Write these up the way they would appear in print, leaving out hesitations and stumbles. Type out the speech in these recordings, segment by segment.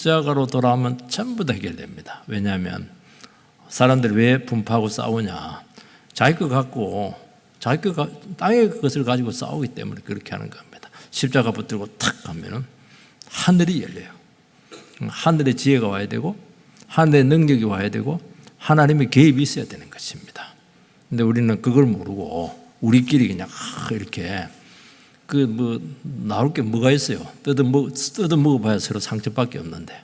십자가로 돌아오면 전부 다 해결됩니다. 왜냐하면 사람들이 왜 분파하고 싸우냐? 자기 땅의 것을 가지고 싸우기 때문에 그렇게 하는 겁니다. 십자가 붙들고 탁 하면은 하늘이 열려요. 하늘의 지혜가 와야 되고 하늘의 능력이 와야 되고 하나님의 개입이 있어야 되는 것입니다. 근데 우리는 그걸 모르고 우리끼리 그냥 이렇게 나올 게 뭐가 있어요? 뜯어 먹어봐야 서로 상처밖에 없는데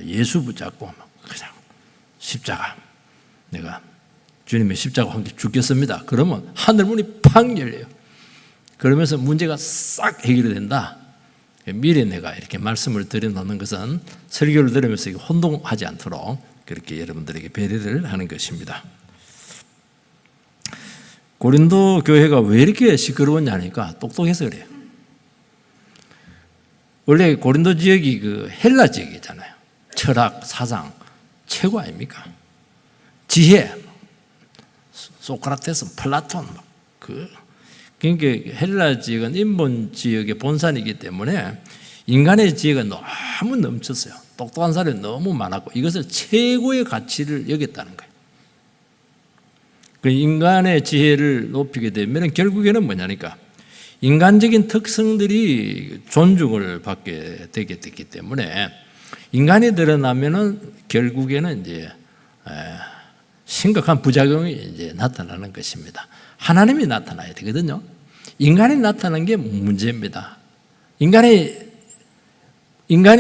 예수 붙잡고 그냥 십자가, 내가 주님의 십자가와 함께 죽겠습니다. 그러면 하늘문이 팍 열려요. 그러면서 문제가 싹 해결이 된다. 미리 내가 이렇게 말씀을 드려놓는 것은 설교를 들으면서 혼동하지 않도록 그렇게 여러분들에게 배려를 하는 것입니다. 고린도 교회가 왜 이렇게 시끄러웠냐니까 똑똑해서 그래요. 원래 고린도 지역이 그 헬라 지역이잖아요. 철학, 사상 최고 아닙니까? 지혜, 소크라테스, 플라톤 그러니까 헬라 지역은 인본 지역의 본산이기 때문에 인간의 지혜가 너무 넘쳤어요. 똑똑한 사람이 너무 많았고 이것을 최고의 가치를 여겼다는 거예요. 그 인간의 지혜를 높이게 되면 결국에는 뭐냐니까 인간적인 특성들이 존중을 받게 되게 됐기 때문에 인간이 드러나면은 결국에는 이제 심각한 부작용이 이제 나타나는 것입니다. 하나님이 나타나야 되거든요. 인간이 나타나는 게 문제입니다. 인간이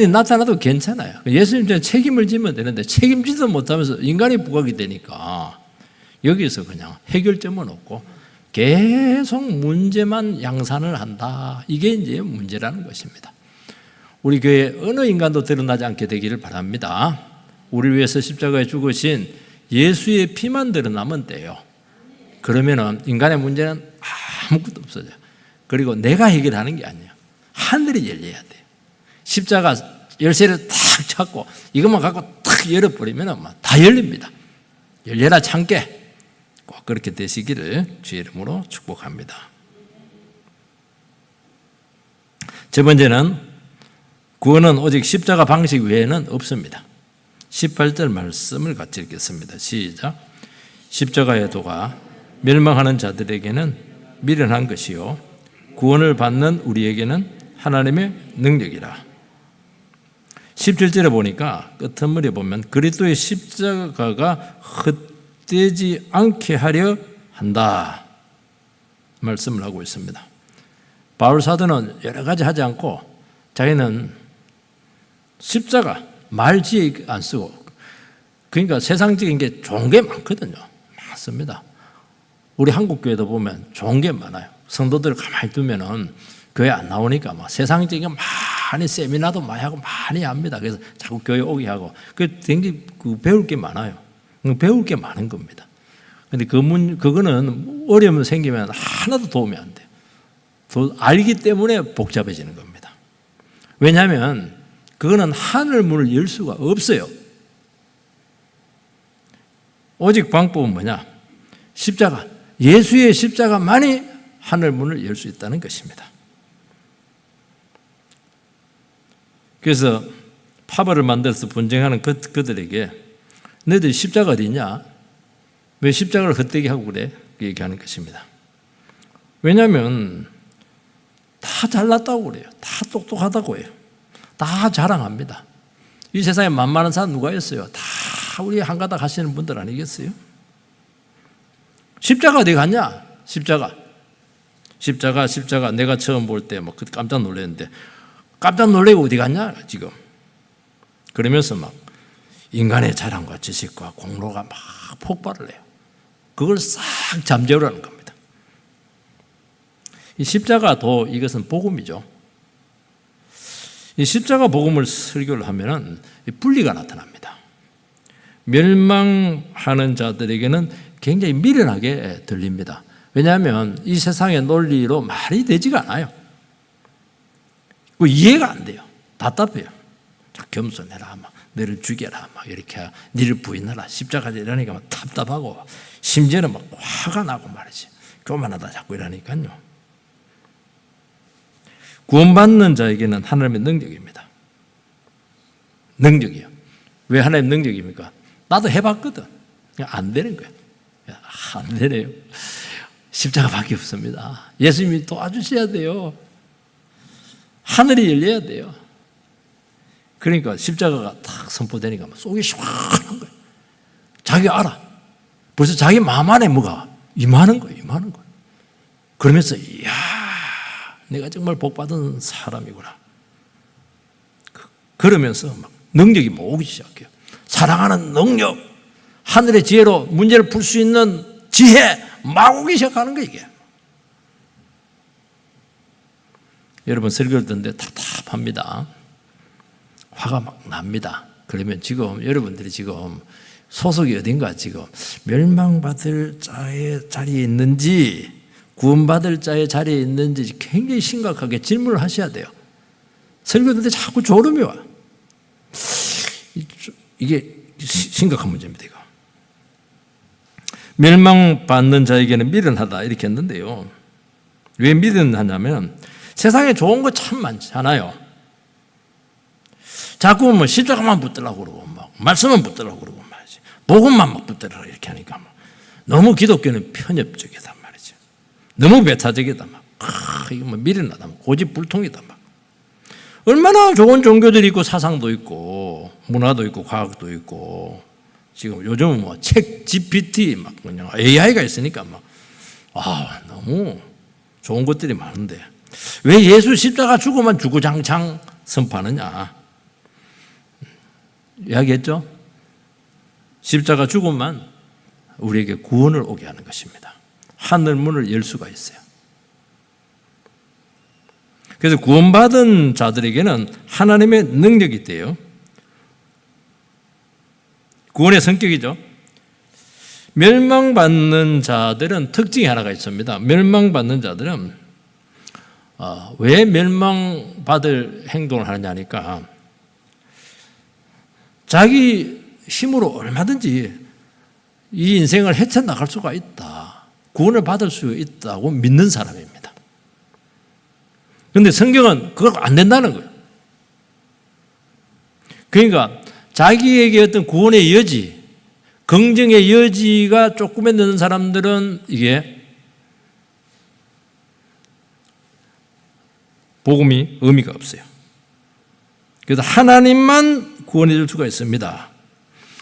나타나도 괜찮아요. 예수님처럼 책임을 지면 되는데 책임지도 못하면서 인간이 부각이 되니까 여기서 그냥 해결점은 없고 계속 문제만 양산을 한다. 이게 이제 문제라는 것입니다. 우리 교회 어느 인간도 드러나지 않게 되기를 바랍니다. 우리를 위해서 십자가에 죽으신 예수의 피만 드러나면 돼요. 그러면은 인간의 문제는 아무것도 없어져요. 그리고 내가 해결하는 게 아니에요. 하늘이 열려야 돼요. 십자가 열쇠를 탁 찾고 이것만 갖고 탁 열어버리면 다 열립니다. 열려라 참깨. 꼭 그렇게 되시기를 주의 이름으로 축복합니다. 첫 번째는 구원은 오직 십자가 방식 외에는 없습니다. 18절 말씀을 같이 읽겠습니다. 시작. 십자가의 도가 멸망하는 자들에게는 미련한 것이요 구원을 받는 우리에게는 하나님의 능력이라. 17절에 보니까 끝머리에 보면 그리스도의 십자가가 헛되지 않게 하려 한다 말씀을 하고 있습니다. 바울 사도는 여러 가지 하지 않고 자기는 십자가 말지에 안 쓰고, 그러니까 세상적인 게 좋은 게 많거든요. 많습니다. 우리 한국 교회도 보면 좋은 게 많아요. 성도들 가만히 두면은 교회 안 나오니까 막 세상적인 게 많이 세미나도 많이 하고 많이 합니다. 그래서 자꾸 교회 오게 하고 굉장히 배울 게 많아요. 배울 게 많은 겁니다. 근데 그거는 어려움 생기면 하나도 도움이 안 돼요. 알기 때문에 복잡해지는 겁니다. 왜냐하면 그거는 하늘 문을 열 수가 없어요. 오직 방법은 뭐냐? 십자가, 예수의 십자가만이 하늘 문을 열 수 있다는 것입니다. 그래서 파벌을 만들어서 분쟁하는 그들에게 너희들 십자가 어디 있냐? 왜 십자가를 헛되게 하고 그래? 그 얘기하는 것입니다. 왜냐하면 다 잘났다고 그래요. 다 똑똑하다고 해요. 다 자랑합니다. 이 세상에 만만한 사람 누가 있어요? 다 우리 한가닥 하시는 분들 아니겠어요? 십자가 어디 갔냐? 십자가 내가 처음 볼 때 막 깜짝 놀랐는데 깜짝 놀래고 어디 갔냐 지금? 그러면서 막 인간의 자랑과 지식과 공로가 막 폭발을 해요. 그걸 싹 잠재우라는 겁니다. 이 십자가도 이것은 복음이죠. 이 십자가 복음을 설교를 하면은 분리가 나타납니다. 멸망하는 자들에게는 굉장히 미련하게 들립니다. 왜냐하면 이 세상의 논리로 말이 되지가 않아요. 이해가 안 돼요. 답답해요. 겸손해라, 막 너를 죽여라, 막 이렇게 너를 부인하라, 십자가에 이러니까 막 답답하고 심지어는 막 화가 나고 말이지. 교만하다 자꾸 이러니까요. 구원받는 자에게는 하나님의 능력입니다. 능력이에요. 왜 하나님 능력입니까? 나도 해봤거든. 안 되는 거예요. 안 되네요. 십자가밖에 없습니다. 예수님이 도와주셔야 돼요. 하늘이 열려야 돼요. 그러니까 십자가가 탁 선포되니까 속이 시원한 거예요. 자기 알아. 벌써 자기 마음 안에 뭐가 임하는 거예요. 임하는 거예요. 그러면서 이야, 내가 정말 복받은 사람이구나. 그러면서 막 능력이 오기 시작해요. 사랑하는 능력, 하늘의 지혜로 문제를 풀 수 있는 지혜 막 오기 시작하는 거예요. 이게. 여러분 설교를 듣는데 답답합니다. 화가 막 납니다. 그러면 지금 여러분들이 지금 소속이 어딘가 지금 멸망받을 자의 자리에 있는지 구원받을 자의 자리에 있는지 굉장히 심각하게 질문을 하셔야 돼요. 설교 듣는데 자꾸 졸음이 와. 이게 심각한 문제입니다. 이거. 멸망받는 자에게는 미련하다 이렇게 했는데요. 왜 미련하냐면 세상에 좋은 거 참 많잖아요. 자꾸 뭐 십자가만 붙들라고 그러고 막 말씀만 붙들라고 그러고 말이지. 복음만 막 붙들라 이렇게 하니까 막 너무 기독교는 편협적이다 말이죠. 너무 배타적이다 막. 이거 뭐 미련하다 막 고집불통이다 막. 얼마나 좋은 종교들이 있고 사상도 있고 문화도 있고 과학도 있고 지금 요즘은 뭐 책 GPT 막 그냥 AI가 있으니까 막 너무 좋은 것들이 많은데 왜 예수 십자가 죽으면 주구장창 선포하느냐? 이야기했죠? 십자가 죽음만 우리에게 구원을 오게 하는 것입니다. 하늘 문을 열 수가 있어요. 그래서 구원받은 자들에게는 하나님의 능력이 있대요. 구원의 성격이죠. 멸망받는 자들은 특징이 하나가 있습니다. 멸망받는 자들은 왜 멸망받을 행동을 하느냐 하니까 자기 힘으로 얼마든지 이 인생을 헤쳐나갈 수가 있다. 구원을 받을 수 있다고 믿는 사람입니다. 그런데 성경은 그거 안 된다는 거예요. 그러니까 자기에게 어떤 구원의 여지, 긍정의 여지가 조금에 넣는 사람들은 이게 복음이 의미가 없어요. 그래서 하나님만 구원해 줄 수가 있습니다.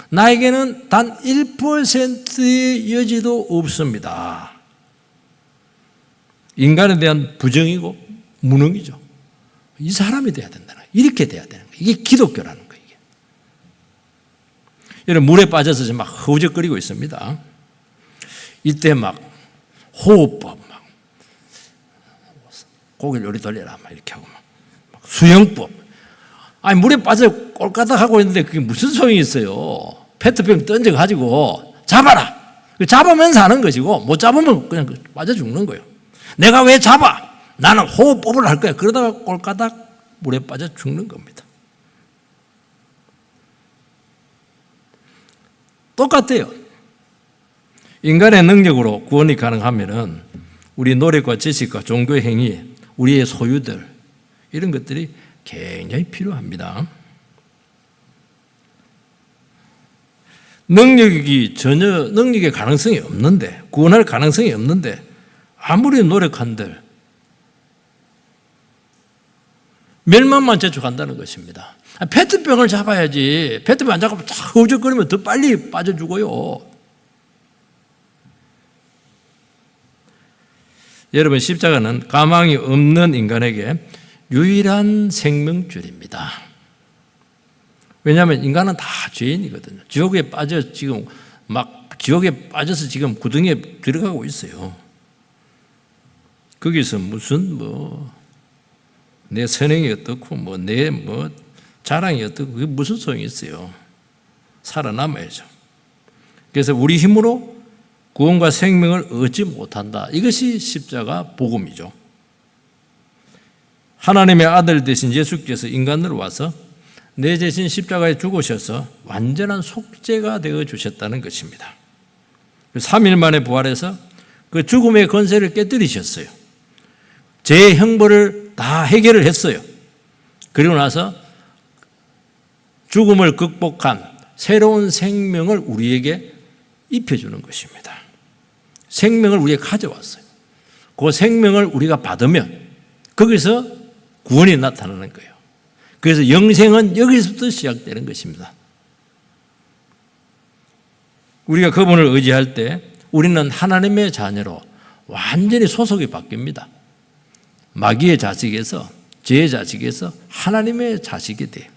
나에게는 단 1%의 여지도 없습니다. 인간에 대한 부정이고 무능이죠. 이 사람이 돼야 된다는 거예요. 이렇게 돼야 되는 거예요. 이게 기독교라는 거예요. 이게. 여러분 물에 빠져서 지금 막 허우적거리고 있습니다. 이때 막 호흡법, 막 고개를 요리 돌려라, 막 이렇게 하고 막 수영법. 아니 물에 빠져 꼴까닥 하고 있는데 그게 무슨 소용이 있어요? 페트병 던져 가지고 잡아라. 잡으면서 하는 것이고 못 잡으면 그냥 빠져 죽는 거예요. 내가 왜 잡아? 나는 호흡법을 할 거야. 그러다가 꼴까닥 물에 빠져 죽는 겁니다. 똑같아요. 인간의 능력으로 구원이 가능하면은 우리 노력과 지식과 종교의 행위, 우리의 소유들 이런 것들이 굉장히 필요합니다. 능력의 가능성이 없는데, 구원할 가능성이 없는데 아무리 노력한들 멸망만 재촉한다는 것입니다. 페트병을 잡아야지. 페트병 안 잡으면 쫙 허우적거리면 더 빨리 빠져 죽어요. 여러분 십자가는 가망이 없는 인간에게 유일한 생명줄입니다. 왜냐하면 인간은 다 죄인이거든요. 지옥에 빠져서 지금 구덩이에 들어가고 있어요. 거기서 무슨 내 선행이 어떻고 내 자랑이 어떻고 그게 무슨 소용이 있어요. 살아남아야죠. 그래서 우리 힘으로 구원과 생명을 얻지 못한다. 이것이 십자가 복음이죠. 하나님의 아들 되신 예수께서 인간으로 와서 내 대신 십자가에 죽으셔서 완전한 속죄가 되어 주셨다는 것입니다. 3일 만에 부활해서 그 죽음의 권세를 깨뜨리셨어요. 죄의 형벌을 다 해결을 했어요. 그리고 나서 죽음을 극복한 새로운 생명을 우리에게 입혀주는 것입니다. 생명을 우리에게 가져왔어요. 그 생명을 우리가 받으면 거기서 구원이 나타나는 거예요. 그래서 영생은 여기서부터 시작되는 것입니다. 우리가 그분을 의지할 때 우리는 하나님의 자녀로 완전히 소속이 바뀝니다. 마귀의 자식에서, 죄의 자식에서 하나님의 자식이 돼요.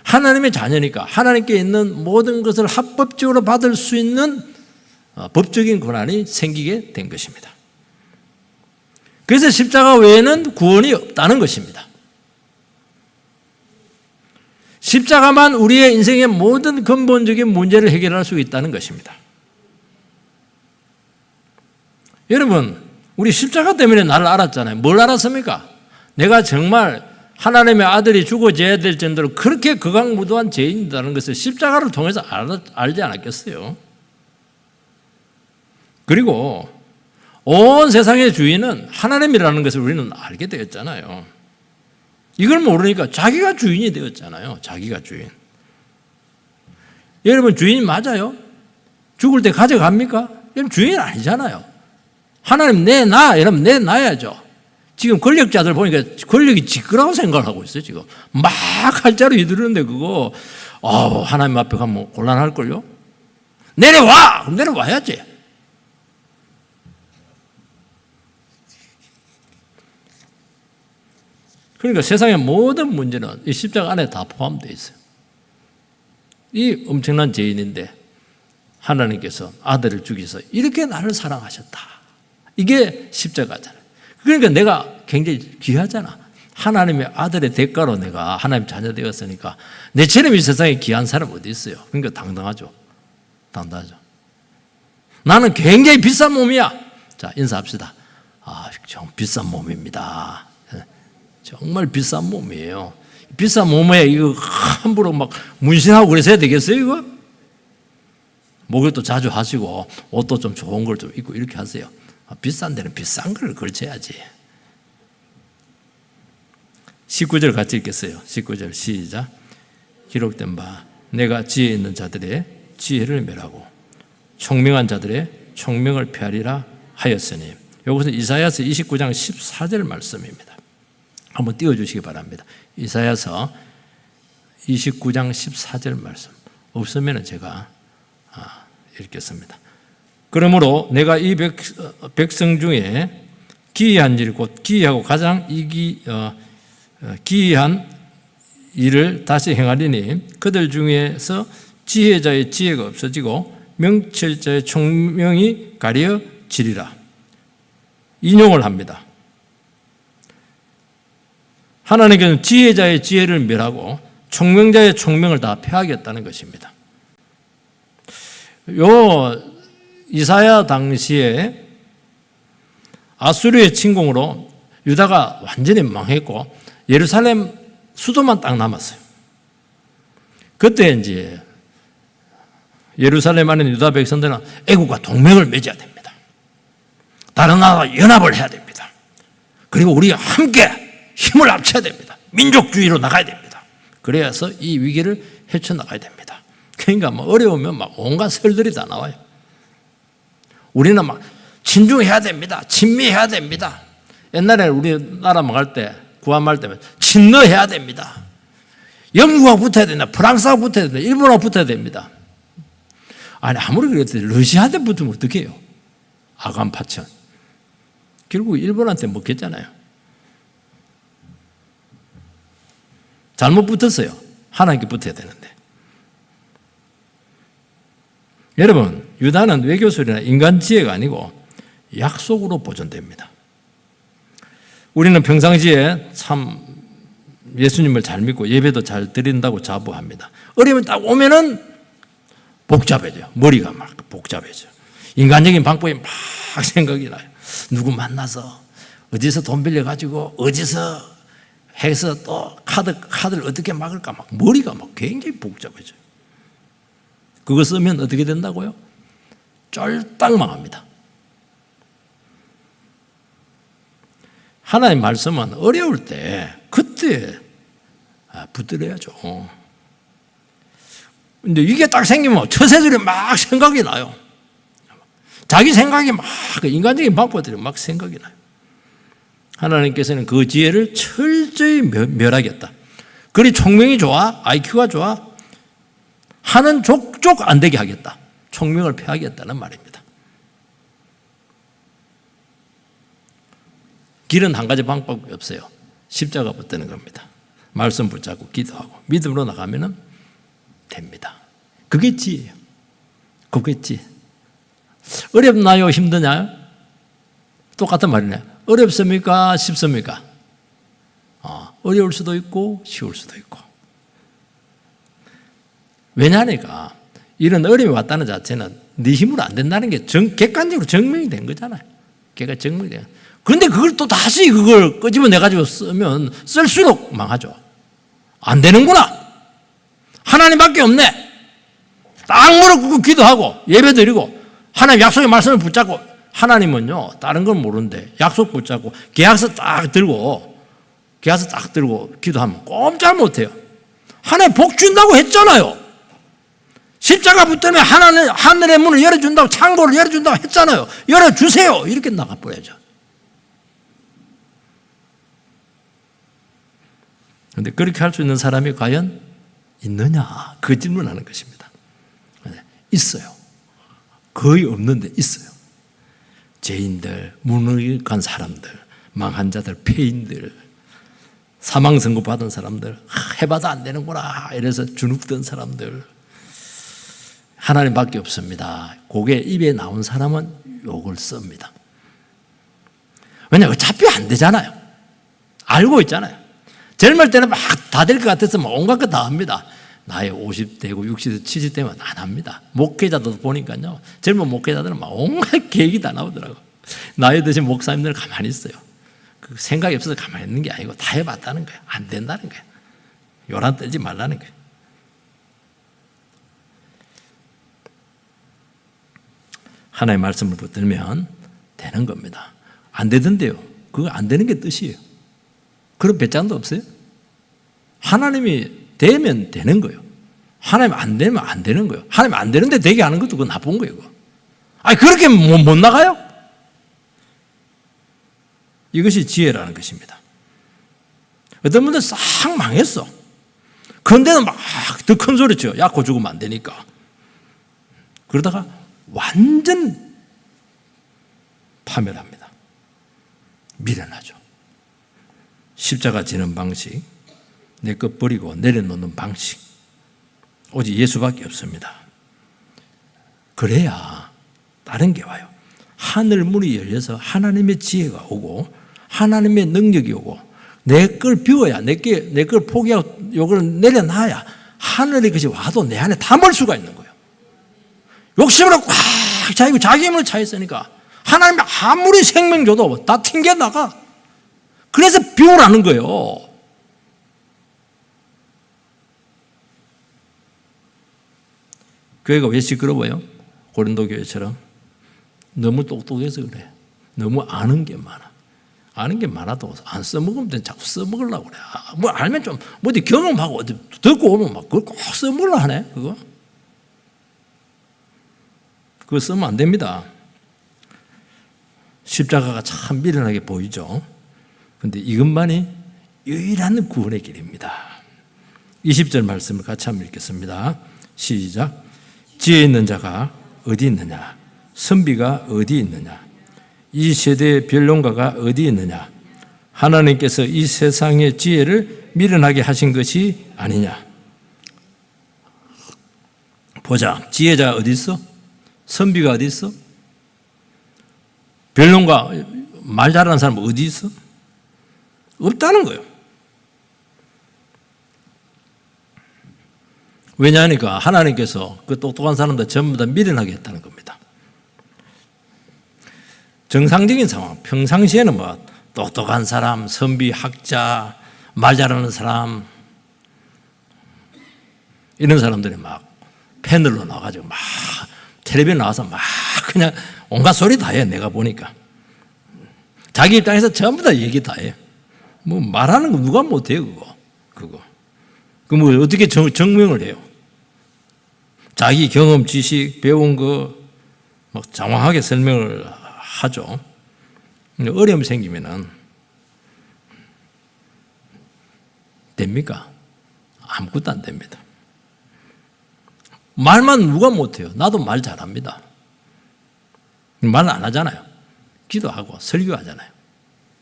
하나님의 자녀니까 하나님께 있는 모든 것을 합법적으로 받을 수 있는 법적인 권한이 생기게 된 것입니다. 그래서 십자가 외에는 구원이 없다는 것입니다. 십자가만 우리의 인생의 모든 근본적인 문제를 해결할 수 있다는 것입니다. 여러분, 우리 십자가 때문에 나를 알았잖아요. 뭘 알았습니까? 내가 정말 하나님의 아들이 죽어져야 될 정도로 그렇게 극악무도한 죄인이라는 것을 십자가를 통해서 알지 않았겠어요? 그리고 온 세상의 주인은 하나님이라는 것을 우리는 알게 되었잖아요. 이걸 모르니까 자기가 주인이 되었잖아요. 자기가 주인. 여러분, 주인 맞아요? 죽을 때 가져갑니까? 여러분, 주인 아니잖아요. 하나님 내놔. 여러분, 내놔야죠. 지금 권력자들 보니까 권력이 지 거라고 생각을 하고 있어요. 지금 막 칼자루 휘두르는데 그거 하나님 앞에 가면 곤란할걸요? 내려와! 그럼 내려와야지. 그러니까 세상의 모든 문제는 이 십자가 안에 다 포함되어 있어요. 이 엄청난 죄인인데 하나님께서 아들을 죽이셔서 이렇게 나를 사랑하셨다. 이게 십자가잖아요. 그러니까 내가 굉장히 귀하잖아. 하나님의 아들의 대가로 내가 하나님 자녀 되었으니까 내처럼 이 세상에 귀한 사람 어디 있어요? 그러니까 당당하죠. 당당하죠. 나는 굉장히 비싼 몸이야. 자, 인사합시다. 좀 비싼 몸입니다. 정말 비싼 몸이에요. 비싼 몸에 이거 함부로 막 문신하고 그래서야 되겠어요, 이거? 목욕도 자주 하시고 옷도 좀 좋은 걸 좀 입고 이렇게 하세요. 비싼 데는 비싼 걸 걸쳐야지. 19절 같이 읽겠어요. 19절 시작. 기록된 바 내가 지혜 있는 자들의 지혜를 멸하고 총명한 자들의 총명을 폐하리라 하였으니, 이것은 이사야서 29장 14절 말씀입니다. 한번 띄워주시기 바랍니다. 이사야서 29장 14절 말씀. 없으면 제가 읽겠습니다. 그러므로 내가 이 백성 중에 기이한 일, 곧 기이하고 가장 기이한 일을 다시 행하리니 그들 중에서 지혜자의 지혜가 없어지고 명철자의 총명이 가려지리라. 인용을 합니다. 하나님께서는 지혜자의 지혜를 멸하고 총명자의 총명을 다 폐하겠다는 것입니다. 이사야 당시에 아수르의 침공으로 유다가 완전히 망했고 예루살렘 수도만 딱 남았어요. 그때 이제 예루살렘 안에 있는 유다 백성들은 애국과 동맹을 맺어야 됩니다. 다른 나라와 연합을 해야 됩니다. 그리고 우리가 함께 힘을 합쳐야 됩니다. 민족주의로 나가야 됩니다. 그래서 이 위기를 헤쳐나가야 됩니다. 그러니까 뭐 어려우면 막 온갖 설들이 다 나와요. 우리는 막 친중해야 됩니다. 친미해야 됩니다. 옛날에 우리나라 망할 때 구한말 때문에 친러해야 됩니다. 영국하고 붙어야 된다. 프랑스하고 붙어야 된다. 일본하고 붙어야 됩니다. 아니 아무리 그래도 러시아한테 붙으면 어떻게 해요? 아간파천. 결국 일본한테 먹겠잖아요. 잘못 붙었어요. 하나님께 붙어야 되는데. 여러분, 유다는 외교술이나 인간 지혜가 아니고 약속으로 보존됩니다. 우리는 평상시에 참 예수님을 잘 믿고 예배도 잘 드린다고 자부합니다. 어려움이 딱 오면은 복잡해져요. 머리가 막 복잡해져요. 인간적인 방법이 막 생각이 나요. 누구 만나서 어디서 돈 빌려가지고 어디서 해서 또 카드를 어떻게 막을까 막 머리가 막 굉장히 복잡해져요. 그거 쓰면 어떻게 된다고요? 쫄딱 망합니다. 하나님 말씀은 어려울 때 그때 붙들어야죠. 근데 이게 딱 생기면 처세술이 막 생각이 나요. 자기 생각이 막, 인간적인 방법들이 막 생각이 나요. 하나님께서는 그 지혜를 철저히 멸하겠다. 그리 총명이 좋아, IQ가 좋아, 하는 족족 안 되게 하겠다. 총명을 폐하겠다는 말입니다. 길은 한 가지 방법이 없어요. 십자가 붙드는 겁니다. 말씀 붙잡고 기도하고 믿음으로 나가면 됩니다. 그게 지혜예요. 그게 지혜. 어렵나요? 힘드나요? 똑같은 말이네. 어렵습니까? 쉽습니까? 어려울 수도 있고 쉬울 수도 있고. 왜냐하니까 이런 어려움이 왔다는 자체는 네 힘으로 안 된다는 게 객관적으로 증명이 된 거잖아요. 걔가 증명이 돼요. 그런데 그걸 또 다시 그걸 끄집어내가지고 쓰면 쓸수록 망하죠. 안 되는구나. 하나님밖에 없네. 딱 무릎 꿇고 기도하고 예배 드리고 하나님 약속의 말씀을 붙잡고, 하나님은요 다른 건 모르는데 약속 붙잡고 계약서 딱 들고 기도하면 꼼짝 못해요. 하나님 복 준다고 했잖아요. 십자가 붙들면 하늘의 문을 열어준다고, 창고를 열어준다고 했잖아요. 열어주세요. 이렇게 나가버려야죠. 그런데 그렇게 할 수 있는 사람이 과연 있느냐? 그 질문하는 것입니다. 있어요. 거의 없는데 있어요. 죄인들, 무능한 사람들, 망한 자들, 폐인들, 사망 선고 받은 사람들, 해봐도 안 되는구나 이래서 주눅든 사람들, 하나님밖에 없습니다. 그게 입에 나온 사람은 욕을 씁니다. 왜냐하면 어차피 안 되잖아요. 알고 있잖아요. 젊을 때는 막 다 될 것 같아서 막 온갖 것 다 합니다. 나이 50대고 60대, 70대면 안 합니다. 목회자도 보니까요. 젊은 목회자들은 막 온갖 계획이 다 나오더라고요. 나이 드신 목사님들은 가만히 있어요. 그 생각이 없어서 가만히 있는 게 아니고 다 해봤다는 거예요. 안 된다는 거예요. 요란 떨지 말라는 거예요. 하나님의 말씀을 붙들면 되는 겁니다. 안 되던데요. 그거 안 되는 게 뜻이에요. 그런 배짱도 없어요. 하나님이 되면 되는 거예요. 하나님 안 되면 안 되는 거예요. 하나님 안 되는데 되게 하는 것도 그건 나쁜 거예요. 아니 그렇게 못 나가요? 이것이 지혜라는 것입니다. 어떤 분들은 싹 망했어. 그런데는 막 더 큰 소리 쳐. 야, 고 죽으면 안 되니까. 그러다가 완전 파멸합니다. 미련하죠. 십자가 지는 방식, 내 것 버리고 내려놓는 방식, 오직 예수밖에 없습니다. 그래야 다른 게 와요. 하늘 문이 열려서 하나님의 지혜가 오고 하나님의 능력이 오고 내 걸 비워야, 내 걸 포기하고 이걸 내려놔야 하늘의 것이 와도 내 안에 담을 수가 있는 거예요. 욕심으로 꽉 차이고 자기 힘으로 차 있으니까 하나님이 아무리 생명 줘도 다 튕겨나가. 그래서 비우라는 거예요. 교회가 왜 시끄러워요? 고린도 교회처럼 너무 똑똑해서 그래. 너무 아는 게 많아. 아는 게 많아도 안 써먹으면 돼. 자꾸 써먹으려고 그래. 뭐 알면 좀 어디 경험하고 어디 듣고 오면 막 그걸 꼭 써먹으려 하네. 그거 쓰면 안 됩니다. 십자가가 참 미련하게 보이죠. 그런데 이것만이 유일한 구원의 길입니다. 20절 말씀을 같이 한번 읽겠습니다. 시작. 지혜 있는 자가 어디 있느냐? 선비가 어디 있느냐? 이 세대의 변론가가 어디 있느냐? 하나님께서 이 세상의 지혜를 미련하게 하신 것이 아니냐? 보자. 지혜자 어디 있어? 선비가 어디 있어? 변론가, 말 잘하는 사람 어디 있어? 없다는 거예요. 왜냐하니까 하나님께서 그 똑똑한 사람들 전부 다 미련하게 했다는 겁니다. 정상적인 상황, 평상시에는 뭐 똑똑한 사람, 선비, 학자, 말 잘하는 사람, 이런 사람들이 막 패널로 나와가지고 막 텔레비전 나와서 막 그냥 온갖 소리 다 해. 내가 보니까 자기 입장에서 전부 다 얘기 다 해. 뭐 말하는 거 누가 못해요. 그거 뭐 어떻게 증명을 해요? 자기 경험, 지식, 배운 거 막 장황하게 설명을 하죠. 근데 어려움이 생기면은 됩니까? 아무것도 안 됩니다. 말만 누가 못해요? 나도 말 잘합니다. 말 안 하잖아요. 기도하고 설교하잖아요.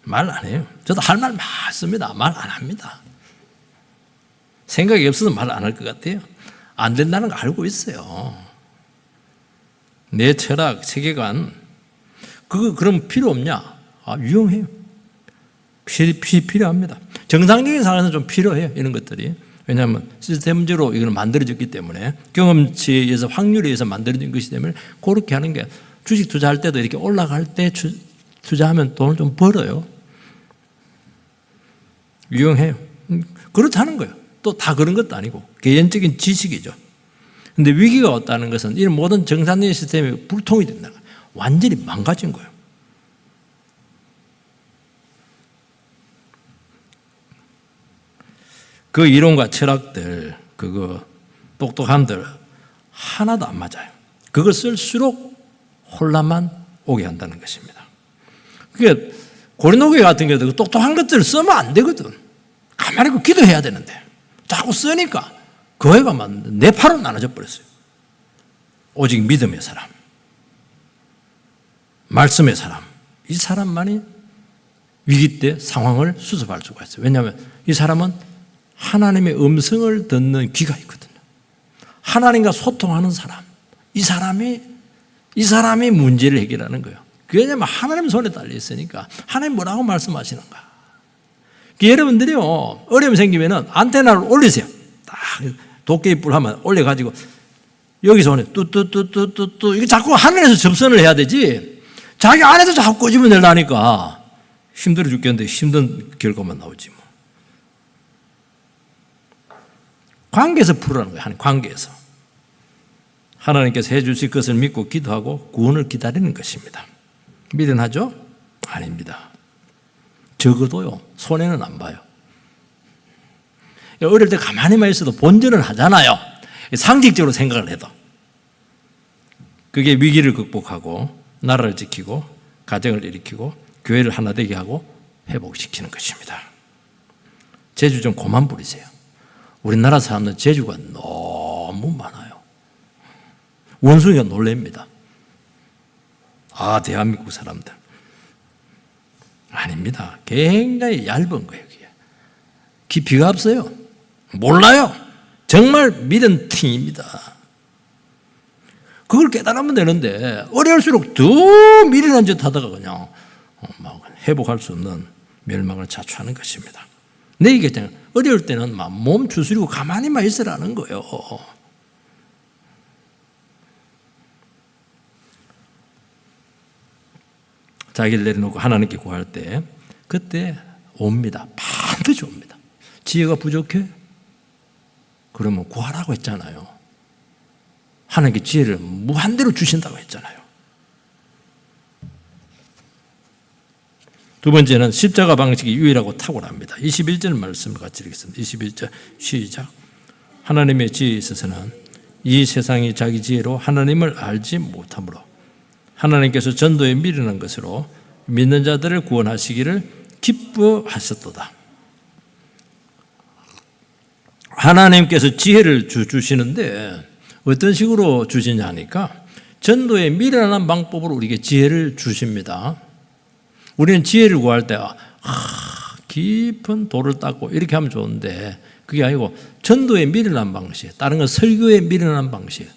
말 안 해요. 저도 할 말 많습니다. 말 안 합니다. 생각이 없어서 말 안 할 것 같아요. 안 된다는 거 알고 있어요. 내 철학, 세계관, 그럼 필요 없냐? 유용해요. 필요합니다. 정상적인 사회는 좀 필요해요. 이런 것들이. 왜냐하면 시스템적으로 이걸 만들어졌기 때문에 경험치에 의해서 확률에 의해서 만들어진 것이기 때문에 그렇게 하는 게 주식 투자할 때도 이렇게 올라갈 때 투자하면 돈을 좀 벌어요. 유용해요. 그렇다는 거예요. 또 다 그런 것도 아니고 개인적인 지식이죠. 근데 위기가 왔다는 것은 이 모든 정상적인 시스템이 불통이 된다. 완전히 망가진 거예요. 그 이론과 철학들, 그거 똑똑함들 하나도 안 맞아요. 그걸 쓸수록 혼란만 오게 한다는 것입니다. 그게 고린도교회 같은 경우도 똑똑한 것들을 쓰면 안 되거든. 가만히 있고 기도해야 되는데 자꾸 쓰니까 교회가 막 네 파로 나눠져 버렸어요. 오직 믿음의 사람, 말씀의 사람, 이 사람만이 위기 때 상황을 수습할 수가 있어요. 왜냐하면 이 사람은 하나님의 음성을 듣는 귀가 있거든요. 하나님과 소통하는 사람, 이 사람이 문제를 해결하는 거예요. 왜냐하면 하나님 손에 달려 있으니까 하나님 뭐라고 말씀하시는가. 여러분들이요, 어려움 생기면은 안테나를 올리세요. 딱 도깨비 뿔 하면 올려가지고 여기서 오네 뚜뚜뚜뚜뚜뚜 이게 자꾸 하늘에서 접선을 해야 되지. 자기 안에서 자꾸 꼬집어 내려니까 힘들어 죽겠는데 힘든 결과만 나오지 뭐. 관계에서 풀으라는 거예요. 하나님 관계에서. 하나님께서 해주실 것을 믿고 기도하고 구원을 기다리는 것입니다. 미련하죠? 아닙니다. 적어도요, 손해는 안 봐요. 어릴 때 가만히만 있어도 본전은 하잖아요. 상식적으로 생각을 해도. 그게 위기를 극복하고 나라를 지키고 가정을 일으키고 교회를 하나 되게 하고 회복시키는 것입니다. 재주 좀 그만 부리세요. 우리나라 사람들은 재주가 너무 많아요. 원숭이가 놀랍니다. 대한민국 사람들. 아닙니다. 굉장히 얇은 거예요. 깊이가 없어요. 몰라요. 정말 믿은 팀입니다. 그걸 깨달으면 되는데 어려울수록 더 미련한 짓 하다가 그냥 막 회복할 수 없는 멸망을 자초하는 것입니다. 내 얘기했잖아요. 어려울 때는 막 몸 추스리고 가만히만 있으라는 거예요. 자기를 내려놓고 하나님께 구할 때 그때 옵니다. 반드시 옵니다. 지혜가 부족해? 그러면 구하라고 했잖아요. 하나님께 지혜를 무한대로 주신다고 했잖아요. 두 번째는 십자가 방식이 유일하고 탁월합니다. 21절 말씀을 같이 읽겠습니다. 21절 시작. 하나님의 지혜에 있어서는 이 세상이 자기 지혜로 하나님을 알지 못하므로 하나님께서 전도에 미련한 것으로 믿는 자들을 구원하시기를 기뻐하셨도다. 하나님께서 지혜를 주시는데 어떤 식으로 주시냐 하니까 전도에 미련한 방법으로 우리에게 지혜를 주십니다. 우리는 지혜를 구할 때 깊은 돌을 닦고 이렇게 하면 좋은데 그게 아니고 전도에 미련한 방식, 다른 건 설교에 미련한 방식,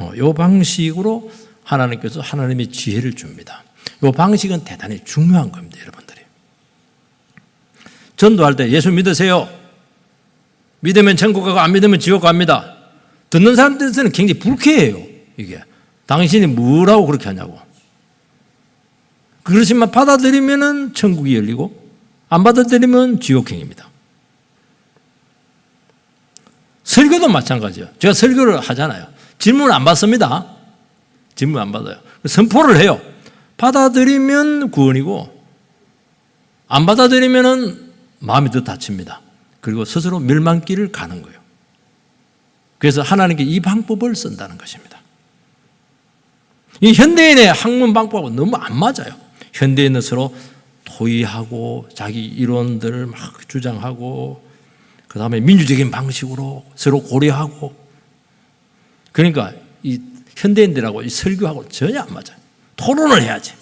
이 방식으로 하나님께서 하나님의 지혜를 줍니다. 이 방식은 대단히 중요한 겁니다. 여러분들이 전도할 때 예수 믿으세요. 믿으면 천국 가고 안 믿으면 지옥 갑니다. 듣는 사람들한테는 굉장히 불쾌해요. 이게 당신이 뭐라고 그렇게 하냐고. 그렇지만 받아들이면 천국이 열리고 안 받아들이면 지옥행입니다. 설교도 마찬가지예요. 제가 설교를 하잖아요. 질문을 안 받습니다. 질문 안 받아요. 선포를 해요. 받아들이면 구원이고 안 받아들이면 마음이 더 다칩니다. 그리고 스스로 멸망길을 가는 거예요. 그래서 하나님께 이 방법을 쓴다는 것입니다. 이 현대인의 학문 방법하고 너무 안 맞아요. 현대인은 서로 토의하고 자기 이론들을 막 주장하고 그 다음에 민주적인 방식으로 서로 고려하고, 그러니까 이 현대인들하고 이 설교하고 전혀 안 맞아요. 토론을 해야지.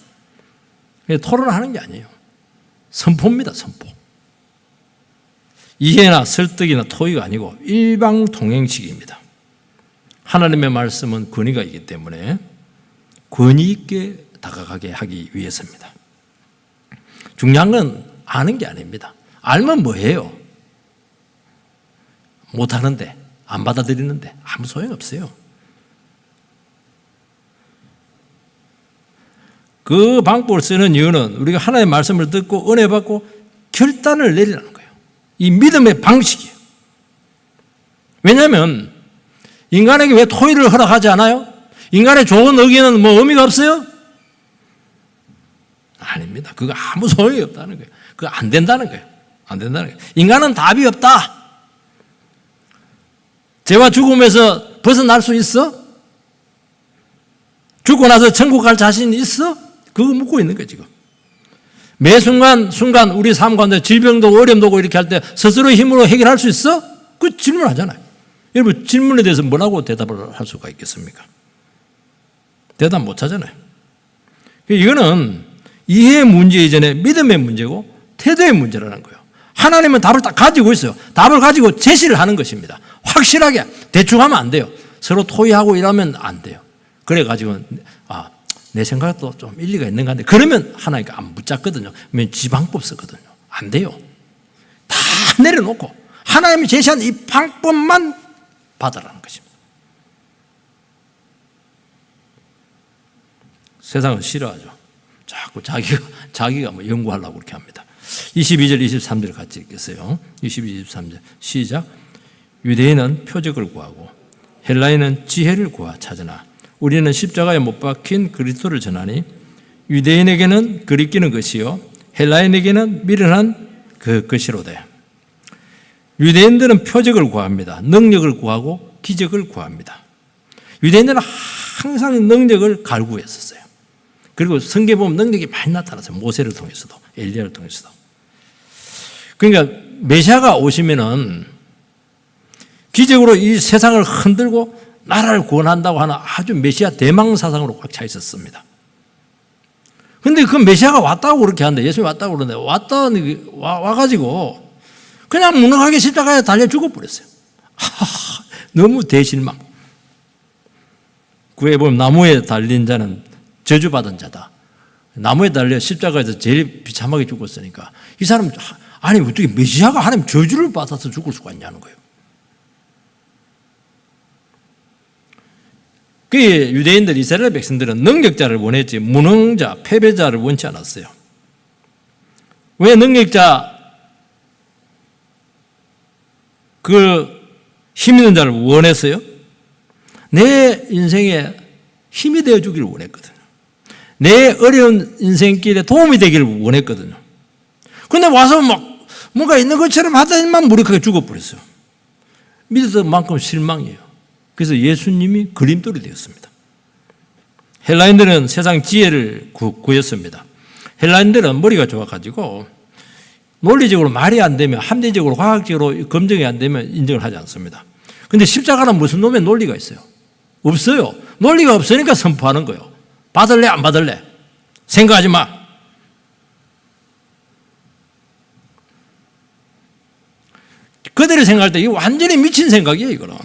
토론을 하는 게 아니에요. 선포입니다. 선포. 이해나 설득이나 토의가 아니고 일방통행식입니다. 하나님의 말씀은 권위가 있기 때문에 권위 있게 다가가게 하기 위해서입니다. 중요한 건 아는 게 아닙니다. 알면 뭐해요? 못하는데, 안 받아들이는데 아무 소용없어요. 그 방법을 쓰는 이유는 우리가 하나님의 말씀을 듣고 은혜 받고 결단을 내리라는 거예요. 이 믿음의 방식이에요. 왜냐하면 인간에게 왜 토의를 허락하지 않아요? 인간의 좋은 의견은 뭐 의미가 없어요? 아닙니다. 그거 아무 소용이 없다는 거예요. 그거 안 된다는 거예요. 안 된다는 거예요. 인간은 답이 없다. 죄와 죽음에서 벗어날 수 있어? 죽고 나서 천국 갈 자신 있어? 그거 묻고 있는 거예요, 지금. 매 순간 우리 삶 가운데 질병도 오고 어려움도 오고 이렇게 할 때 스스로의 힘으로 해결할 수 있어? 그 질문하잖아요. 여러분, 질문에 대해서 뭐라고 대답을 할 수가 있겠습니까? 대답 못 하잖아요. 이거는 이해의 문제 이전에 믿음의 문제고 태도의 문제라는 거예요. 하나님은 답을 딱 가지고 있어요. 답을 가지고 제시를 하는 것입니다. 확실하게 대충 하면 안 돼요. 서로 토의하고 이러면 안 돼요. 그래가지고 내 생각도 좀 일리가 있는 것 같은데 그러면 하나님께 안 붙잡거든요. 그러면 지방법 쓰거든요. 안 돼요. 다 내려놓고 하나님이 제시한 이 방법만 받으라는 것입니다. 세상은 싫어하죠. 자꾸 자기가 뭐 연구하려고 그렇게 합니다. 22절, 23절 같이 읽겠어요. 22, 23절 시작. 유대인은 표적을 구하고 헬라인은 지혜를 구하 찾으나 우리는 십자가에 못 박힌 그리스도를 전하니 유대인에게는 그리끼는 것이요 헬라인에게는 미련한 그 것이로되. 유대인들은 표적을 구합니다. 능력을 구하고 기적을 구합니다. 유대인들은 항상 능력을 갈구했었어요. 그리고 성경에 보면 능력이 많이 나타났어요. 모세를 통해서도 엘리야를 통해서도. 그러니까 메시아가 오시면은 기적으로 이 세상을 흔들고 나라를 구원한다고 하는 아주 메시아 대망 사상으로 꽉 차 있었습니다. 그런데 그 메시아가 왔다고 그렇게 하는데, 예수님이 왔다고 그러는데 와가지고 그냥 무능하게 십자가에 달려 죽어버렸어요. 너무 대실망. 구에 보면 나무에 달린 자는 저주받은 자다. 나무에 달려 십자가에서 제일 비참하게 죽었으니까 이 사람 아니 어떻게 메시아가 하나님 저주를 받아서 죽을 수가 있냐는 거예요. 그 유대인들, 이스라엘 백성들은 능력자를 원했지 무능자, 패배자를 원치 않았어요. 왜 능력자, 그 힘 있는 자를 원했어요? 내 인생에 힘이 되어주기를 원했거든요. 내 어려운 인생길에 도움이 되기를 원했거든요. 근데 와서 막 뭔가 있는 것처럼 하더니만 무력하게 죽어버렸어요. 믿을 만큼 실망이에요. 그래서 예수님이 그림돌이 되었습니다. 헬라인들은 세상 지혜를 구했습니다. 헬라인들은 머리가 좋아가지고 논리적으로 말이 안 되면, 합리적으로 과학적으로 검증이 안 되면 인정을 하지 않습니다. 그런데 십자가는 무슨 놈의 논리가 있어요? 없어요. 논리가 없으니까 선포하는 거예요. 받을래 안 받을래? 생각하지 마. 그들이 생각할 때 이거 완전히 미친 생각이에요. 이거는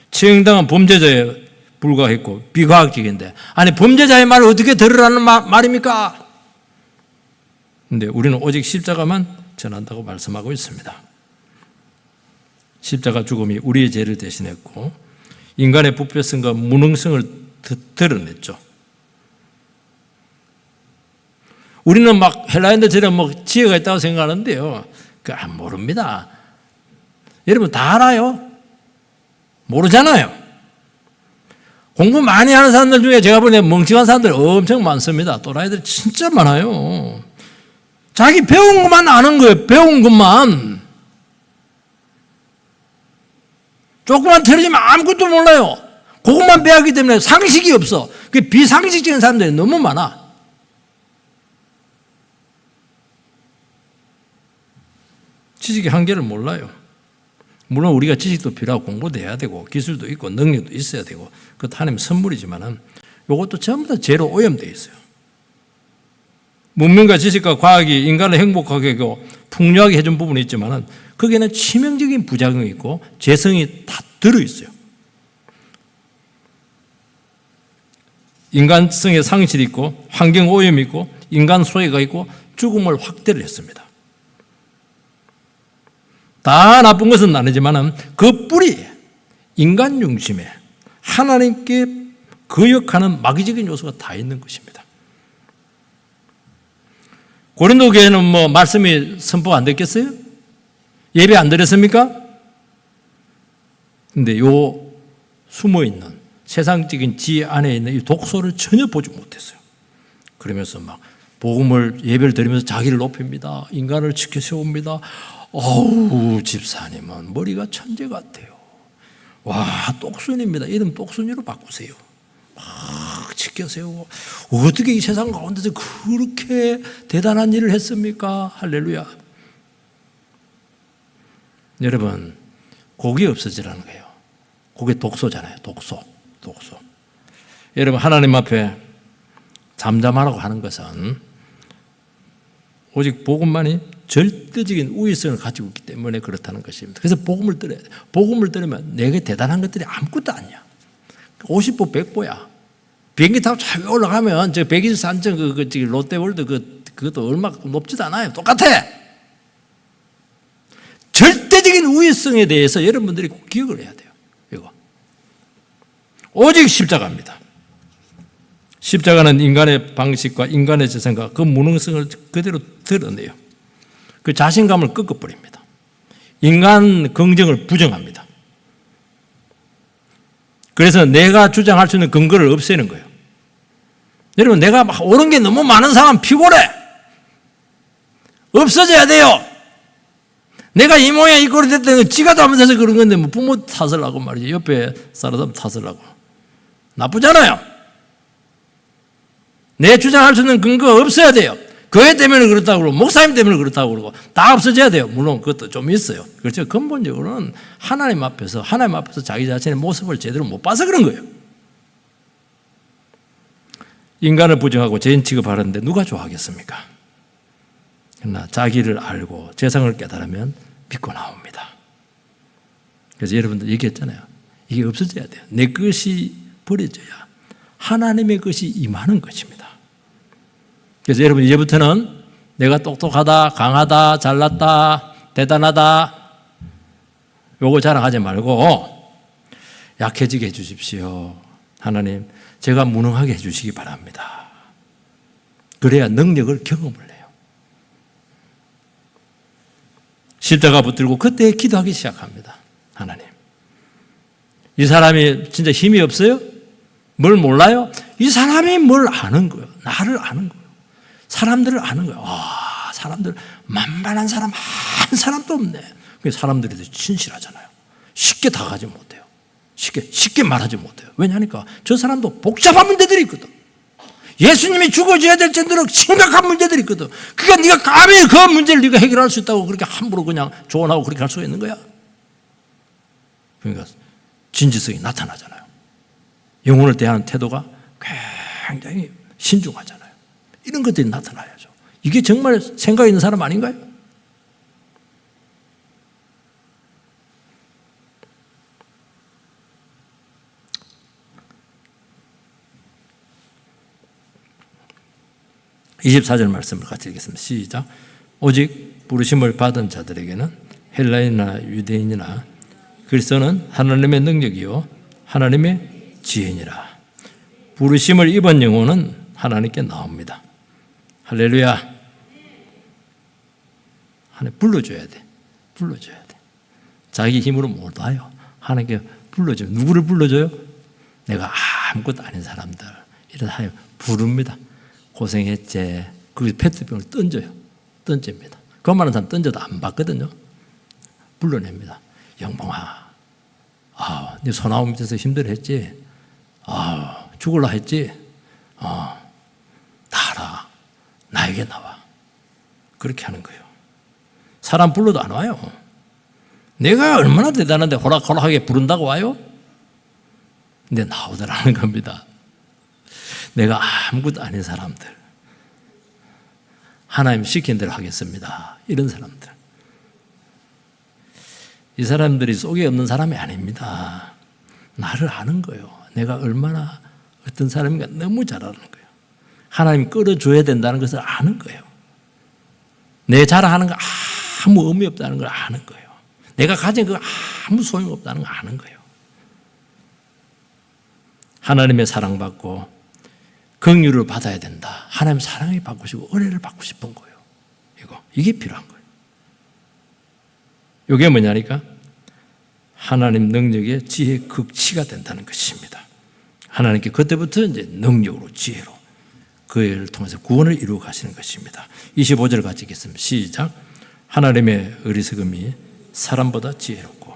처형당한 범죄자에 불과했고 비과학적인데, 아니 범죄자의 말을 어떻게 들으라는 말입니까? 그런데 우리는 오직 십자가만 전한다고 말씀하고 있습니다. 십자가 죽음이 우리의 죄를 대신했고 인간의 부패성과 무능성을 드러냈죠. 우리는 막 헬라인들처럼 뭐 지혜가 있다고 생각하는데요. 모릅니다. 여러분 다 알아요? 모르잖아요. 공부 많이 하는 사람들 중에 제가 보기엔 멍청한 사람들 엄청 많습니다. 또라이들 진짜 많아요. 자기 배운 것만 아는 거예요. 배운 것만. 조금만 틀어지면 아무것도 몰라요. 그것만 배웠기 때문에 상식이 없어. 그 비상식적인 사람들이 너무 많아. 지식의 한계를 몰라요. 물론 우리가 지식도 필요하고 공부도 해야 되고 기술도 있고 능력도 있어야 되고 그것도 하나님의 선물이지만은 이것도 전부 다 죄로 오염되어 있어요. 문명과 지식과 과학이 인간을 행복하게 하고 풍요하게 해준 부분이 있지만은 거기에는 치명적인 부작용이 있고 죄성이 다 들어있어요. 인간성의 상실이 있고 환경 오염이 있고 인간 소외가 있고 죽음을 확대를 했습니다. 다 나쁜 것은 아니지만 그 뿌리에 인간 중심에 하나님께 거역하는 마귀적인 요소가 다 있는 것입니다. 고린도 교회는 뭐 말씀이 선포 안 됐겠어요? 예배 안 드렸습니까? 근데 요 숨어있는 세상적인 지혜 안에 있는 이 독소를 전혀 보지 못했어요. 그러면서 막 복음을 예배를 드리면서 자기를 높입니다. 인간을 지켜 세웁니다. 어우, 집사님은 머리가 천재 같아요. 와, 똑순입니다. 이름 똑순이로 바꾸세요. 막 지켜 세우고 어떻게 이 세상 가운데서 그렇게 대단한 일을 했습니까? 할렐루야. 여러분, 그게 없어지라는 거예요. 그게 독소잖아요. 독소. 여러분, 하나님 앞에 잠잠하라고 하는 것은 오직 복음만이 절대적인 우위성을 가지고 있기 때문에 그렇다는 것입니다. 그래서 복음을 들어야 돼요. 복음을 들으면 내게 대단한 것들이 아무것도 아니야. 50보 100보야. 비행기 타고 잘 올라가면 저 백일산청 롯데월드 그것도 얼마 높지도 않아요. 똑같아. 절대적인 우위성에 대해서 여러분들이 꼭 기억을 해야 돼요. 이거. 오직 십자가입니다. 십자가는 인간의 방식과 인간의 재생과 그 무능성을 그대로 드러내요. 그 자신감을 꺾어버립니다. 인간 긍정을 부정합니다. 그래서 내가 주장할 수 있는 근거를 없애는 거예요. 여러분, 내가 막 옳은 게 너무 많은 사람 피곤해. 없어져야 돼요. 내가 이 모양 이 꼴이 됐다는 건 지가 잘못해서 그런 건데 뭐 부모 탓을 하고 말이지. 옆에 사람 탓을 하고. 나쁘잖아요. 내 주장할 수 있는 근거가 없어야 돼요. 교회 때문에 그렇다고 그러고 목사님 때문에 그렇다고 그러고 다 없어져야 돼요. 물론 그것도 좀 있어요. 그렇죠. 근본적으로는 하나님 앞에서 자기 자신의 모습을 제대로 못 봐서 그런 거예요. 인간을 부정하고 죄인 취급하는데 누가 좋아하겠습니까? 그러나 자기를 알고 재성을 깨달으면 믿고 나옵니다. 그래서 여러분들 얘기했잖아요. 이게 없어져야 돼요. 내 것이 버려져야 하나님의 것이 임하는 것입니다. 그래서 여러분 이제부터는 내가 똑똑하다, 강하다, 잘났다, 대단하다 요거 자랑하지 말고 약해지게 해주십시오. 하나님, 제가 무능하게 해주시기 바랍니다. 그래야 능력을 경험을 해요. 십자가 붙들고 그때 기도하기 시작합니다. 하나님, 이 사람이 진짜 힘이 없어요? 뭘 몰라요? 이 사람이 뭘 아는 거예요. 나를 아는 거예요. 사람들을 아는 거예요. 와, 사람들 만만한 사람 한 사람도 없네. 사람들이 더 진실하잖아요. 쉽게 다가가지 못해요. 쉽게 말하지 못해요. 왜냐하니까 저 사람도 복잡한 문제들이 있거든. 예수님이 죽어줘야 될 정도로 심각한 문제들이 있거든. 그러니까 네가 감히 그 문제를 네가 해결할 수 있다고 그렇게 함부로 그냥 조언하고 그렇게 할 수가 있는 거야. 그러니까 진지성이 나타나잖아요. 영혼을 대하는 태도가 굉장히 신중하잖아요. 이런 것들이 나타나야죠. 이게 정말 생각 있는 사람 아닌가요? (24절) 말씀을 같이 읽겠습니다. 시작. 오직 부르심을 받은 자들에게는 헬라인이나 유대인이나 그리스도는 하나님의 능력이요 하나님의 지혜니라. 부르심을 입은 영혼은 하나님께 나옵니다. 할렐루야. 하나님 불러줘야 돼. 불러줘야 돼. 자기 힘으로 못 와요. 하나님께 불러줘요. 누구를 불러줘요? 내가 아무것도 아닌 사람들 이런 하여 부릅니다. 고생했지. 그 페트병을 던져요. 던집니다. 그만한 사람 던져도 안 받거든요. 불러냅니다. 영봉아, 네 소나무 밑에서 힘들었지? 죽을라 했지? 나라, 나에게 나와. 그렇게 하는 거예요. 사람 불러도 안 와요. 내가 얼마나 대단한데 호락호락하게 부른다고 와요? 근데 나오더라는 겁니다. 내가 아무것도 아닌 사람들, 하나님 시킨 대로 하겠습니다. 이런 사람들. 이 사람들이 속에 없는 사람이 아닙니다. 나를 아는 거예요. 내가 얼마나 어떤 사람인가 너무 잘 아는 거예요. 하나님 끌어줘야 된다는 것을 아는 거예요. 내 자랑하는 거 아무 의미 없다는 걸 아는 거예요. 내가 가진 거 아무 소용없다는 걸 아는 거예요. 하나님의 사랑받고 긍휼을 받아야 된다. 하나님 사랑을 받고 싶고 은혜를 받고 싶은 거예요. 이게 필요한 거예요. 이게 뭐냐니까 하나님 능력의 지혜 극치가 된다는 것입니다. 하나님께 그때부터 이제 능력으로 지혜로 그 일을 통해서 구원을 이루어 가시는 것입니다. 25절 같이 읽겠습니다. 시작. 하나님의 어리석음이 사람보다 지혜롭고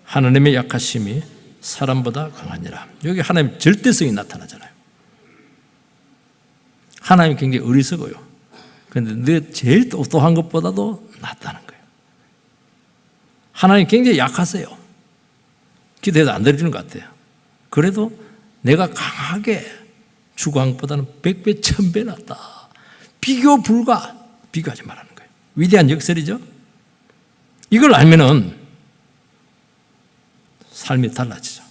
하나님의 약하심이 사람보다 강하니라. 여기 하나님 절대성이 나타나잖아요. 하나님 굉장히 어리석어요. 그런데 너 제일 똑똑한 것보다도 낫다는 거예요. 하나님 굉장히 약하세요. 기도해도 안 들어주는 것 같아요. 그래도 내가 강하게 주광보다는 100배, 1000배 낫다. 비교 불가. 비교하지 말라는 거예요. 위대한 역설이죠. 이걸 알면은 삶이 달라지죠.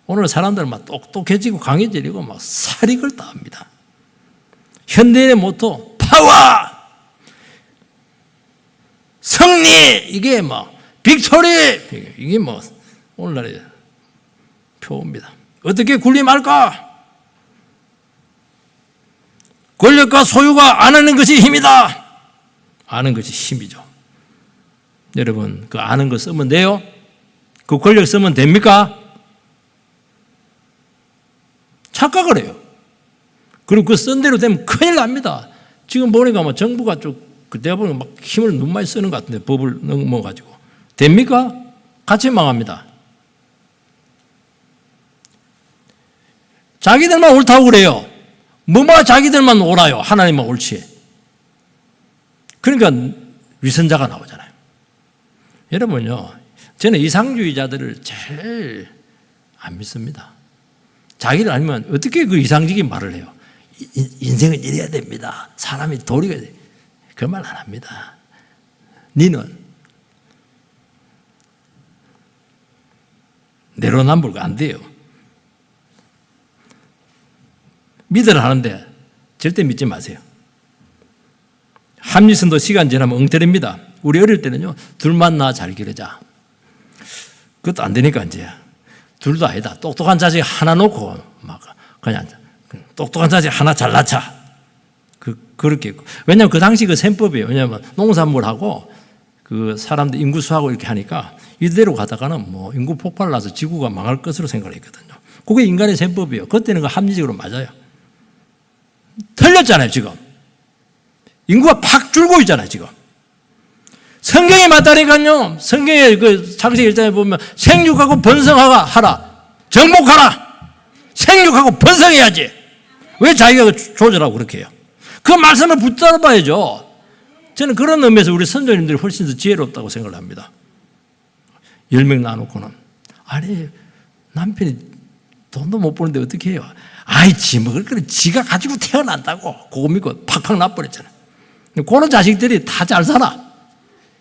오늘 사람들은 막 똑똑해지고 강해지고 막 살익을 다합니다. 현대인의 모토 파워, 승리, 이게 막 빅토리, 이게 뭐 오늘날의 표입니다. 어떻게 군림할까? 권력과 소유가 아는 것이 힘이다. 아는 것이 힘이죠. 여러분, 그 아는 거 쓰면 돼요? 그 권력 쓰면 됩니까? 착각을 해요. 그리고 그 쓴 대로 되면 큰일 납니다. 지금 보니까 뭐 정부가 그때 보면 막 힘을 너무 많이 쓰는 것 같은데, 법을 넘어가지고. 됩니까? 같이 망합니다. 자기들만 옳다고 그래요. 뭐만 자기들만 옳아요. 하나님만 옳지. 그러니까 위선자가 나오잖아요. 여러분요, 저는 이상주의자들을 제일 안 믿습니다. 자기를 알면 어떻게 그 이상적인 말을 해요? 인생은 이래야 됩니다. 사람이 도리가 돼. 그 말 안 합니다. 니는 내로남불가 안 돼요. 믿으라 하는데 절대 믿지 마세요. 합리선도 시간 지나면 엉터리입니다. 우리 어릴 때는요, 둘만 나 잘 기르자. 그것도 안 되니까 이제 둘도 아니다. 똑똑한 자식 하나 놓고 막 그냥 똑똑한 자식 하나 잘 낳자. 그렇게. 왜냐하면 그 당시 그 셈법이에요. 왜냐하면 농산물하고 그 사람들 인구 수하고 이렇게 하니까 이대로 가다가는 뭐 인구 폭발 나서 지구가 망할 것으로 생각을 했거든요. 그게 인간의 셈법이에요. 그때는 그 합리적으로 맞아요. 틀렸잖아요, 지금. 인구가 팍 줄고 있잖아요, 지금. 성경이 맞다니까요. 성경의 그 창세기 1장에 보면 생육하고 번성하라. 정복하라. 생육하고 번성해야지. 왜 자기가 조절하고 그렇게 해요? 그 말씀을 붙들어 봐야죠. 저는 그런 의미에서 우리 선조님들이 훨씬 더 지혜롭다고 생각을 합니다. 10명 나놓고는. 아니, 남편이 돈도 못 버는데 어떻게 해요? 아이, 지 먹을 거는 지가 가지고 태어난다고. 그거 믿고 팍팍 놔버렸잖아요. 그런 자식들이 다 잘 살아.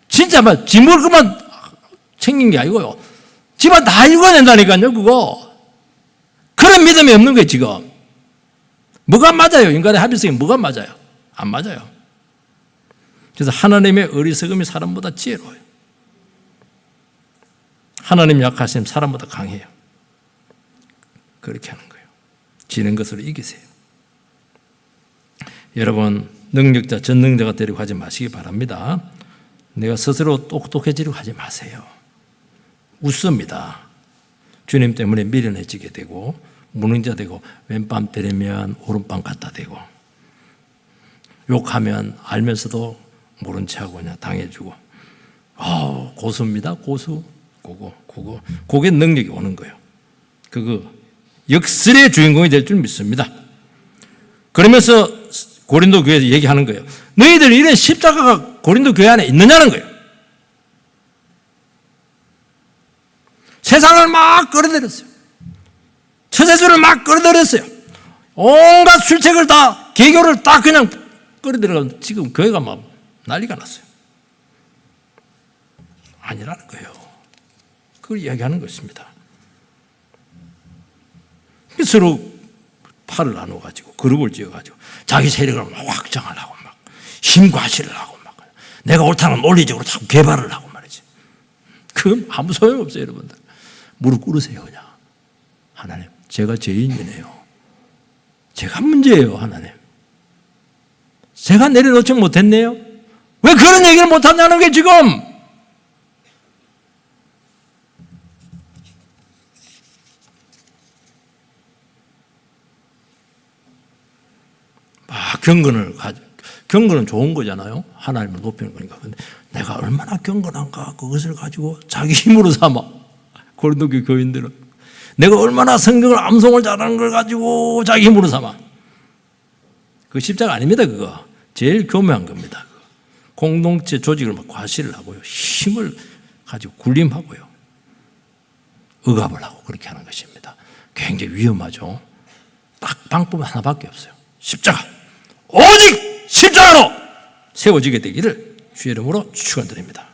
진짜 막 지 먹을 것만 챙긴 게 아니고요. 집안 다 읽어낸다니까요, 그거. 그런 믿음이 없는 거예요, 지금. 뭐가 맞아요? 인간의 합리성이 뭐가 맞아요? 안 맞아요. 그래서 하나님의 어리석음이 사람보다 지혜로워요. 하나님 약하심 사람보다 강해요. 그렇게 하는 거예요. 지는 것으로 이기세요. 여러분, 능력자, 전능자가 되려고 하지 마시기 바랍니다. 내가 스스로 똑똑해지려고 하지 마세요. 웃습니다. 주님 때문에 미련해지게 되고 무능자 되고 왼밤 때리면 오른밤 갖다 대고 욕하면 알면서도 모른 체하고 그냥 당해주고 고수입니다. 고수. 그게 능력이 오는 거예요. 그거 역설의 주인공이 될 줄 믿습니다. 그러면서 고린도 교회에서 얘기하는 거예요. 너희들 이런 십자가가 고린도 교회 안에 있느냐는 거예요. 세상을 막 끌어들였어요. 처세술을 막 끌어들였어요. 온갖 술책을 다, 개교를 다 그냥 끌어들여가지고 지금 교회가 막 난리가 났어요. 아니라는 거예요. 그걸 이야기하는 것입니다. 서로 팔을 나눠가지고 그룹을 지어가지고 자기 세력을 막 확장하려고 막 힘과시를 하고 막 내가 옳다는 논리적으로 자꾸 개발을 하고 말이지. 그건 아무 소용없어요, 여러분들. 무릎 꿇으세요, 그냥. 하나님, 제가 죄인이네요. 제가 문제예요, 하나님. 제가 내려놓지 못했네요. 왜 그런 얘기를 못하냐는 게 지금. 경건은 좋은 거잖아요. 하나님을 높이는 거니까. 근데 내가 얼마나 경건한가 그것을 가지고 자기 힘으로 삼아. 고린도 교인들은 내가 얼마나 성경을 암송을 잘하는 걸 가지고 자기 힘으로 삼아. 그 십자가 아닙니다. 그거 제일 교묘한 겁니다. 공동체 조직을 막 과시를 하고요, 힘을 가지고 군림하고요, 억압을 하고 그렇게 하는 것입니다. 굉장히 위험하죠. 딱 방법은 하나밖에 없어요. 십자가, 오직 십자가로 세워지게 되기를 주의 이름으로 축원드립니다.